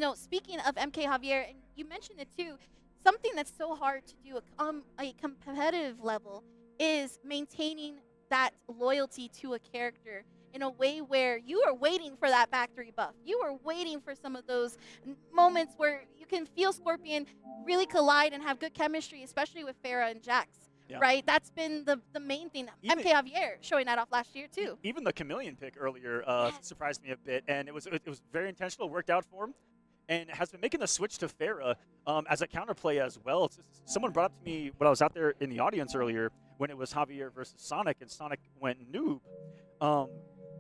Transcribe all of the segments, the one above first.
know, speaking of MK Javier, and you mentioned it too, something that's so hard to do a competitive level is maintaining that loyalty to a character in a way where you are waiting for that back 3 buff. You are waiting for some of those moments where you can feel Scorpion really collide and have good chemistry, especially with Farah and Jax. Yeah. Right? That's been the main thing. MK Javier showing that off last year too. Even the Chameleon pick earlier surprised me a bit, and it was very intentional, worked out for him, and has been making the switch to Farah as a counterplay as well. Someone brought up to me when I was out there in the audience earlier when it was Javier versus Sonic, and Sonic went noob.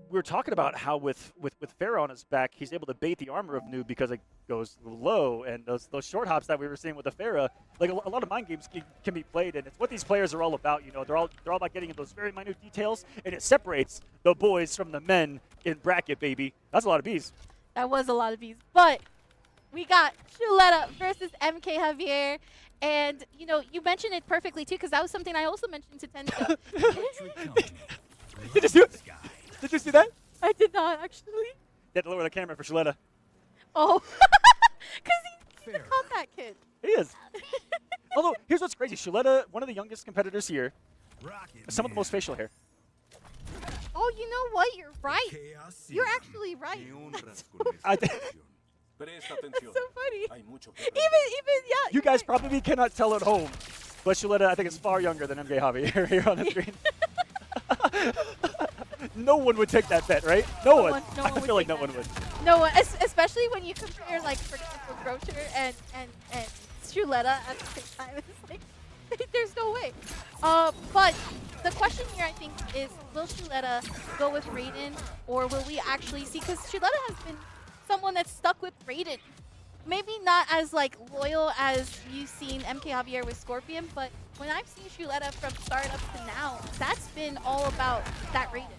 We were talking about how with Farah on his back, he's able to bait the armor of noob because it goes low, and those short hops that we were seeing with the Farah, like a lot of mind games can be played, and it's what these players are all about. You know, they're all about getting in those very minute details, and it separates the boys from the men in bracket, baby. That's a lot of Bs. That was a lot of Bs, but we got Shuletah versus MK Javier. And, you know, you mentioned it perfectly, too, because that was something I also mentioned to Tenzo. Did you see that? I did not, actually. You had to lower the camera for Shuletah. Oh. Because he's a combat kid. He is. Although, here's what's crazy. Shuletah, one of the youngest competitors here. Some of the most facial hair. Oh, you know what? You're right. You're actually right. That's so funny. Even, yeah. You guys probably cannot tell at home, but Shuletah, I think, is far younger than MK Javier here on the screen. No one would take that bet, right? No one. I feel like no one would. No one, especially when you compare, like, for example, Grocer and Shuletah at the same time. It's like, there's no way. But the question here, I think, is will Shuletah go with Raiden, or will we actually see, because Shuletah has been someone that's stuck with Raiden. Maybe not as like loyal as you've seen MK Javier with Scorpion, but when I've seen Shuletah from start up to now, that's been all about that Raiden.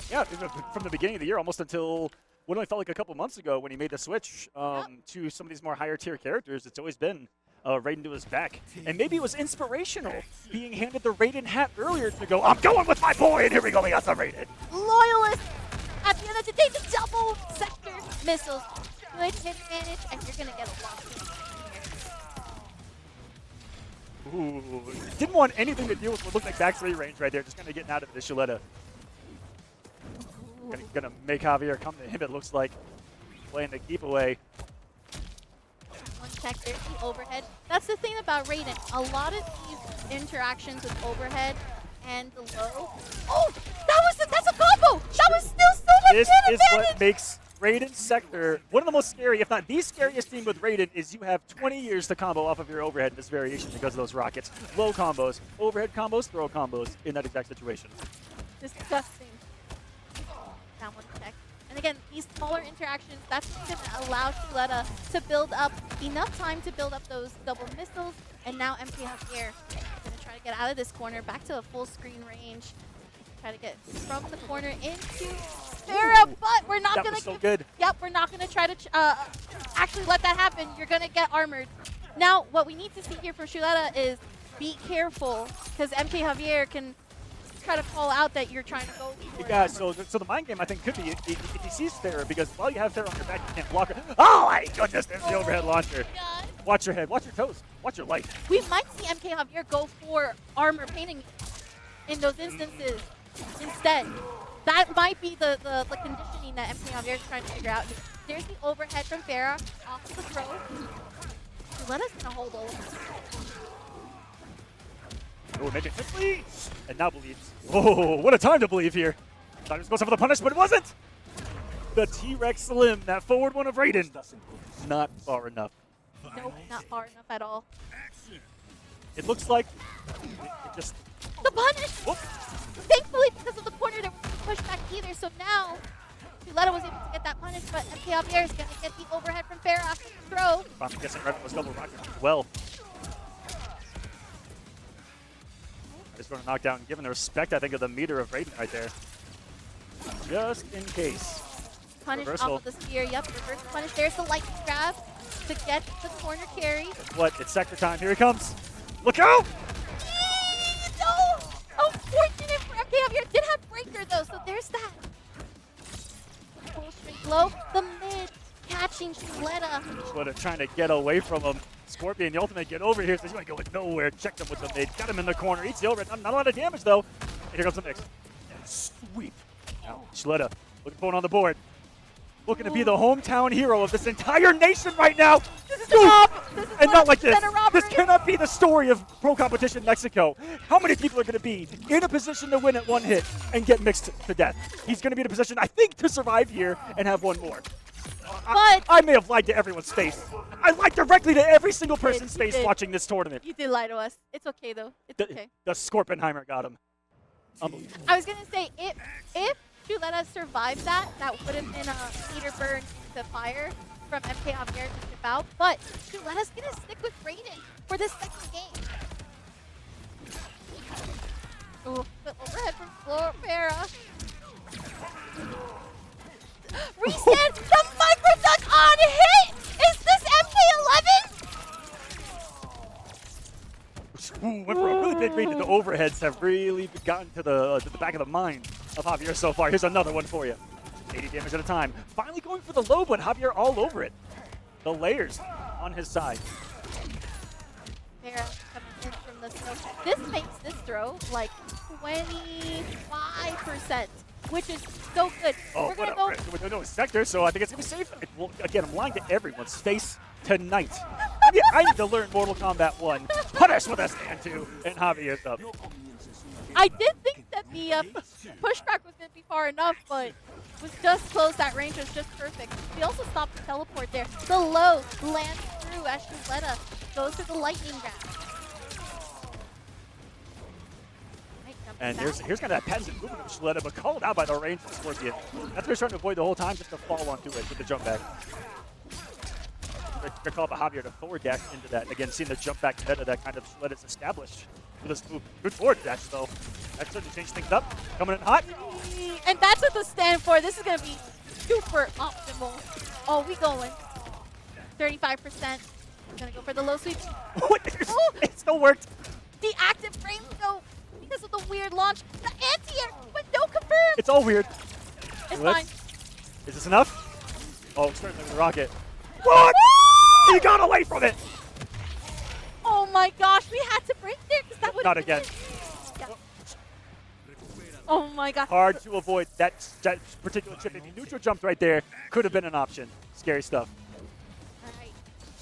Yeah, from the beginning of the year, almost until what only felt like a couple months ago when he made the switch to some of these more higher tier characters, it's always been Raiden to his back. And maybe it was inspirational being handed the Raiden hat earlier to go, I'm going with my boy, and here we go, we got some Raiden. Loyalist! At the end of the day, the double sector missiles. Good hit advantage, and you're going to get a lot of Ooh, didn't want anything to deal with what looked like back 3 range right there, just kind of getting out of the Shuletah. Gonna make Javier come to him, it looks like. Playing the keep away. One check, there's the overhead. That's the thing about Raiden. A lot of these interactions with overhead and the low. Oh, that's a combo! That was still so much This advantage. is what makes Raiden's sector one of the most scary, if not the scariest thing with Raiden, is you have 20 years to combo off of your overhead in this variation because of those rockets. Low combos, overhead combos, throw combos in that exact situation. Disgusting. Down one check. And again, these smaller interactions, that's going to allow Shuletah to build up enough time to build up those double missiles. And now MK Javier going to try to get out of this corner, back to a full screen range. Try to get from the corner into Farah, but we're not going to. So good. Yep, we're not going to try to actually let that happen. You're going to get armored. Now, what we need to see here for Shuletah is be careful, because MK Javier can try to call out that you're trying to go for Yeah, so the mind game, I think, could be if he sees Farah, because while you have Farah on your back, you can't block her. Oh my goodness, there's the overhead launcher. God. Watch your head, watch your toes, watch your light. We might see MK Javier go for armor painting in those instances instead. That might be the conditioning that MK Javier is trying to figure out. There's the overhead from Farah off the throw. Shuletah's going to hold over. Oh, make it quickly, and now believes. Oh, what a time to believe here. Thought he was going for the punish, but it wasn't. The T-Rex Slim, that forward one of Raiden. Not far enough. Nope, not far enough at all. It looks like it just... The punish! Whoop. Thankfully, because of the corner, there wasn't push back either, so now Shuletah was able to get that punish, but MK Javier is going to get the overhead from Farah after the throw. I'm guessing Raiden was double rocket as well. Just going to knock down, given the respect, I think, of the meter of Raiden right there. Just in case. Punish Reversal. off of the spear, yep, reverse punish. There's the lightning grab to get the corner carry. Guess what? It's sector time. Here he comes. Look out! No! Unfortunate for MK Javier. Did have breaker though, so there's that. Full strength low. The mid catching Shuletah. Shuletah trying to get away from him. Scorpion, the ultimate, get over here. Says, you ain't going nowhere. Checked him with the mid. Got him in the corner. Eats the overhead. Not a lot of damage, though. And here comes the mix. Sweep. Now, Shuletah looking for one on the board. Looking to be the hometown hero of this entire nation right now. This is This is And not like this. robbery. This cannot be the story of Pro Competition Mexico. How many people are going to be in a position to win at one hit and get mixed to death? He's going to be in a position, I think, to survive here and have one more. I may have lied to everyone's face. I lied directly to every single person's face watching this tournament. You did lie to us. It's okay, though. It's okay. The Scorpenheimer got him. Unbelievable. I was going to say, if Shuletah survived that would have been a meter burn to fire from MKJavier to chip out. But Shuletah's going to stick with Raiden for this second game. Ooh, the overhead from Farah. Reset the micro duck on hit! Is this MK11? Ooh, went for a really big read. The overheads have really gotten to the back of the mind of Javier so far. Here's another one for you. 80 damage at a time. Finally going for the low, but Javier all over it. The layers on his side. Farah coming in from the throw. This makes this throw like 25%, which is so good. Oh, We're gonna go. no sector, so I think it's gonna be safe. Well, again, I'm lying to everyone's face tonight. I need to learn Mortal Kombat 1. Punish with a stand 2, and Javier's up. I did think that the pushback was going to be far enough, but it was just close. That range was just perfect. We also stopped the teleport there. The low lands through as Shuletah goes to the lightning round. And here's kind of that patented movement of Shuletah, but called out by the range of Scorpion. That's what he's trying to avoid the whole time, just to fall onto it with the jump back. Good call by Javier to forward dash into that. Again, seeing the jump back meta that kind of Shuletah's established with this move. Good forward dash, though. That certainly changed things up. Coming in hot. And that's what the stand for. This is going to be super optimal. Oh, we going. 35%. Going to go for the low sweep. What? It still worked. The active frame, though, because of the weird launch. The anti-air, but no confirm. It's all weird. It's fine. Is this enough? Oh, certainly with the rocket. What? He got away from it. Oh my gosh, we had to break there because that would Not again. Yeah. Oh my god. Hard to avoid that particular chip. If he neutral jumped right there, could have been an option. Scary stuff. Alright.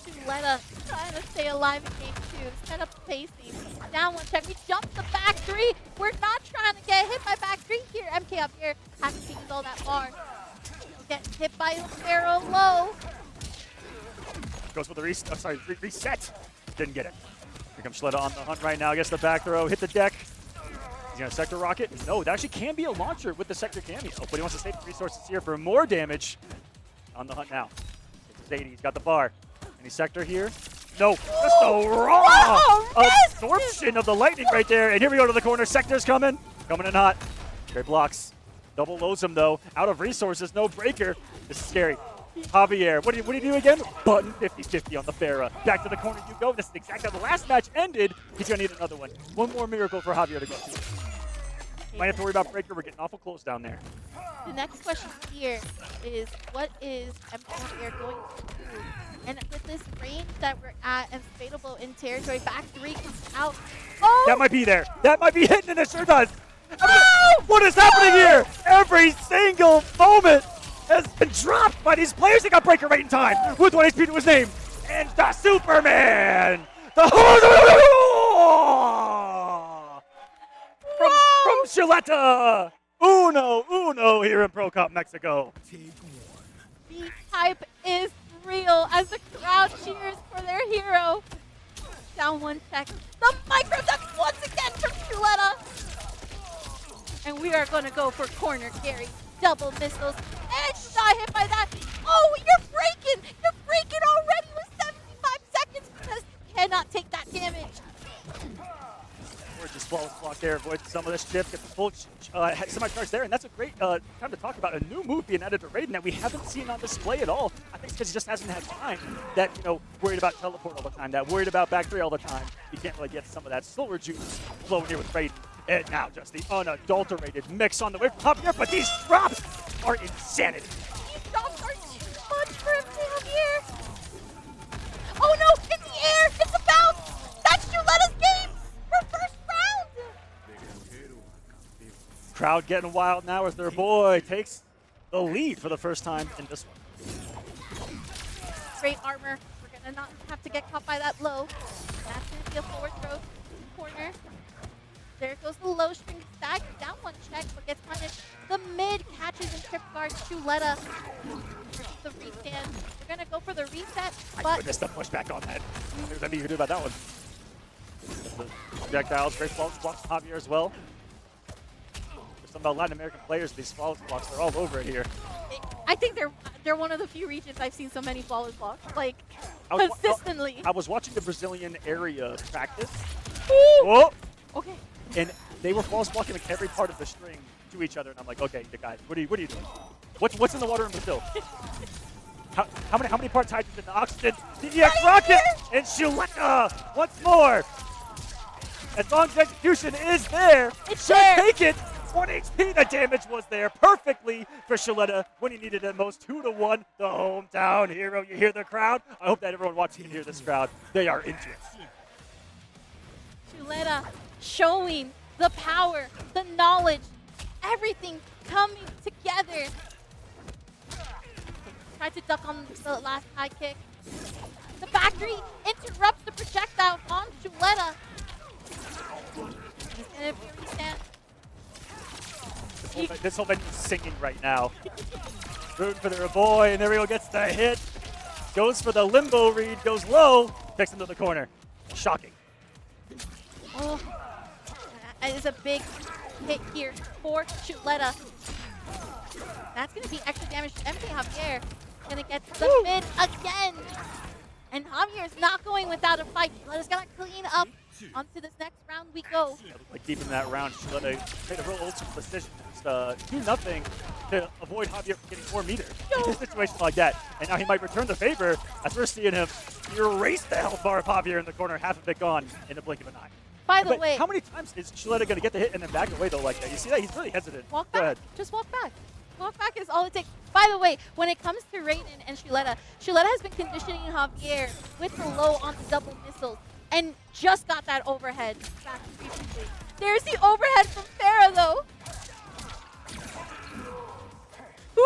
Shuletah trying to stay alive in game 2. It's kind of pacing. Down one check. We jumped the back 3. We're not trying to get hit by back 3 here. MKJavier hasn't seen all that far. Get hit by the Pharaoh low. Goes for the reset. Didn't get it. Here comes Shuletah on the hunt right now. Gets the back throw. Hit the deck. He's going to sector rocket. No, that actually can be a launcher with the sector cameo. But he wants to save the resources here for more damage. On the hunt now. It's his 80. He's got the bar. Any sector here? No. Just a raw absorption of the lightning right there. And here we go to the corner. Sector's coming. Coming in hot. Great blocks. Double lows him though. Out of resources. No breaker. This is scary. Javier, what do you do again? Button 50-50 on the Farah. Back to the corner you go. This is exactly how the last match ended. He's going to need another one. One more miracle for Javier to go to. Might have to worry about breaker. We're getting awful close down there. The next question here is, what is MKJavier going to do? And with this range that we're at and Spadable in territory, back 3 comes out. Oh! That might be there. That might be hitting, and it sure does. What is happening here? Every single moment has been dropped by these players. They got breaker right in time with 1 HP to his name. And the Superman! The from Shuletah! Uno here in Pro Comp Mexico. The hype is real as the crowd cheers for their hero. Down one check. The micro duck once again from Shuletah. And we are going to go for corner carry. Double missiles. And she got hit by that. Oh, you're breaking. You're breaking already with 75 seconds because you cannot take that damage. Gorgeous flawless block there. Avoid some of this chip. Get the full semi-charge there. And that's a great time to talk about a new move being added to Raiden that we haven't seen on display at all. I think it's because he just hasn't had time. That, worried about teleport all the time. That worried about back 3 all the time. You can't really get some of that slower juice flowing here with Raiden. And now just the unadulterated mix on the way from Javier, but these drops are insanity. These drops are too much for MKJavier. Crowd getting wild now as their boy takes the lead for the first time in this one. Great armor. We're gonna not have to get caught by that low. That's gonna be a forward throw corner. There goes the low string stack. Down one check, but gets punished. The mid catches and trip guards Shuletah. The restand. We're gonna go for the reset, I but missed the pushback on that. There's nothing you can do about that one. The projectiles, great flawless blocks from Javier as well. There's some about Latin American players, these flawless blocks, they're all over it here. I think they're one of the few regions I've seen so many flawless blocks, like I consistently. I was watching the Brazilian area practice. Ooh. Whoa! Okay. And they were flawless blocking like every part of the string to each other, and I'm like, okay, the guys, what are you doing? What's in the water in Brazil? How many parts hydrogen, oxygen, the EX rocket, and Shuletah once more. As long as execution is there, It's should there. take it. 1 HP, the damage was there perfectly for Shuletah when he needed it most. 2-1, the hometown hero. You hear the crowd? I hope that everyone watching can hear this crowd. They are into it. Shuletah showing the power, the knowledge, everything coming together. Tried to duck on the last high kick. The back three interrupts the projectile on Shuletah. He's gonna be restand. This whole venue's singing right now. Rooting for their boy, and there he gets the hit. Goes for the limbo read, goes low, picks him to the corner. Shocking. Oh, that is a big hit here for Shuletah. That's going to be extra damage to MKJavier. Going to get the mid again. And Javier is not going without a fight. Shuletah's got to clean up. Onto this next round we go. Like deep in that round, Shuletah made a real ultimate decision. Just do nothing to avoid Javier from getting 4 meters in a situation like that. And now he might return the favor as we're seeing him erase the health bar of Javier in the corner, half of it gone in the blink of an eye. By the way, how many times is Shuletah going to get the hit and then back away though like that? You see that? He's really hesitant. Walk Go back. ahead. Just walk back. Walk back is all it takes. By the way, when it comes to Raiden and Shuletah has been conditioning Javier with the low on the double missiles and just got that overhead back recently. There's the overhead from Farah though. Woo!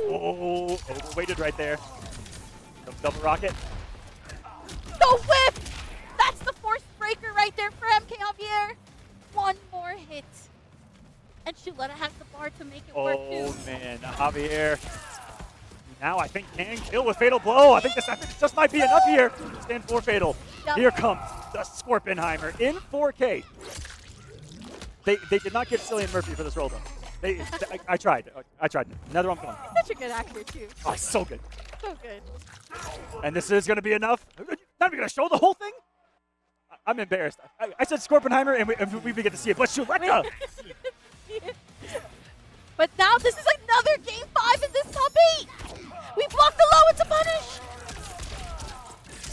Oh, overweighted right there. Double rocket. The whip! That's the force breaker right there for MKJavier. One more hit. And Shuletah has the bar to make it work too. Oh man, Javier now I think can kill with Fatal Blow. I think this just might be enough here. Stand for Fatal. Yep. Here comes the Scorpenheimer in 4K. They did not get Cillian Murphy for this roll though. I tried. Another one going. Such a good actor too. Oh, he's so good. So good. And this is going to be enough. Not even going to show the whole thing? I'm embarrassed. I said Scorpenheimer and we get to see it. But Shuletah! But now this is another game 5 in this top 8. We blocked the low, it's a punish.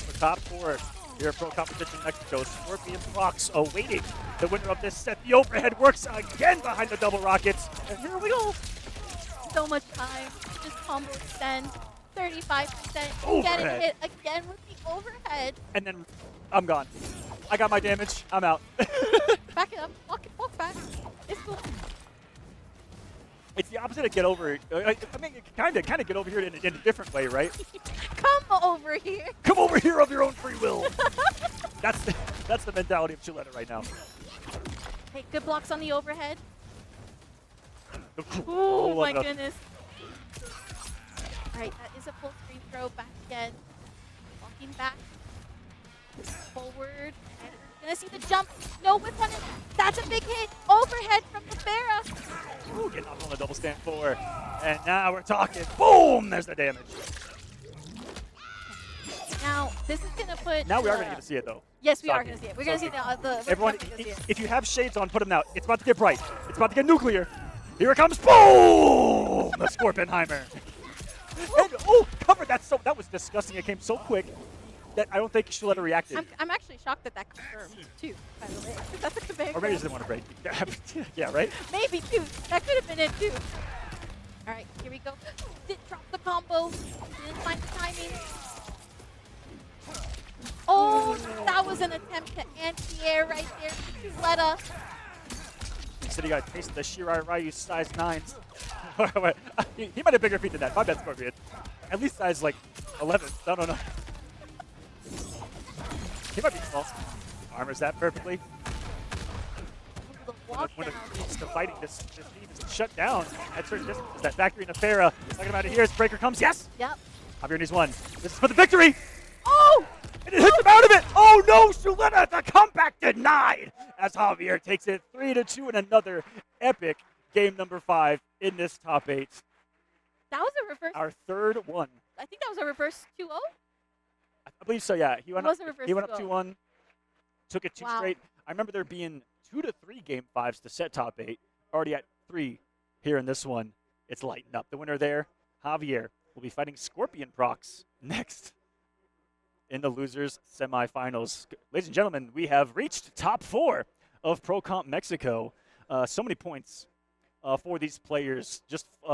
The top 4 here at Pro Kompetition Mexico. Scorpion Fox awaiting the winner of this set. The overhead works again behind the double rockets. And here we go. So much time. Just combo extend. 35%. Overhead. Getting hit again with the overhead. And then I'm gone. I got my damage. I'm out. Back it up. Walk back. It's cool. It's the opposite of get over. I mean, kind of get over here in a different way, right? Come over here. Come over here of your own free will. That's the mentality of Shuletah right now. Hey, good blocks on the overhead. Oh, Oh my enough. goodness. All right, that is a full screen throw back again. Walking back. Forward. And we're gonna see the jump. No whip on it. That's a big hit. Overhead from the Farah. Ooh, getting off on the double stand 4. And now we're talking. Boom! There's the damage. Now, this is gonna put. Now we are going to get to see it, though. Yes, we are Shocking. gonna see it. We're gonna see the Everyone, we're gonna see it. if you have shades on, put them out. It's about to get bright. It's about to get nuclear. Here it comes. Boom! The Scorpenheimer. And, oh, covered. That was disgusting. It came so quick that I don't think Shuletah reacted. I'm actually shocked that confirmed too. By the way, that's a command. Or maybe he just didn't want to break. Yeah, right? Maybe too. That could have been it too. All right, here we go. Did drop the combo. Didn't find the timing. Oh, that was an attempt to anti-air right there. Shuletah. said he got a taste of the Shirai Ryu size 9s. he might have bigger feet than that. My bad, Scorpion. At least size like 11. I don't know. He might be small. Armors that perfectly. When it comes to fighting, this team is shut down at certain distances. That Valkyrie and Afera. Talking about it here as Breaker comes. Yes! Yep. Javier needs one. This is for the victory! Oh! And it hits him out of it! Oh no! Shuletah, the comeback denied! As Javier takes it 3-2 in another epic game number 5 in this top 8. That was a reverse. Our third one. I think that was a reverse 2-0. I believe so, yeah. He went was up, a reverse he went up 2-0. 2-1. Took it 2 Wow. straight. I remember there being 2 to 3 game 5s to set top 8. Already at 3 here in this one. It's lighting up. The winner there, Javier, will be fighting Scorpion Prox next in the losers semifinals. Ladies and gentlemen, we have reached top 4 of Pro Comp Mexico. So many points for these players. Just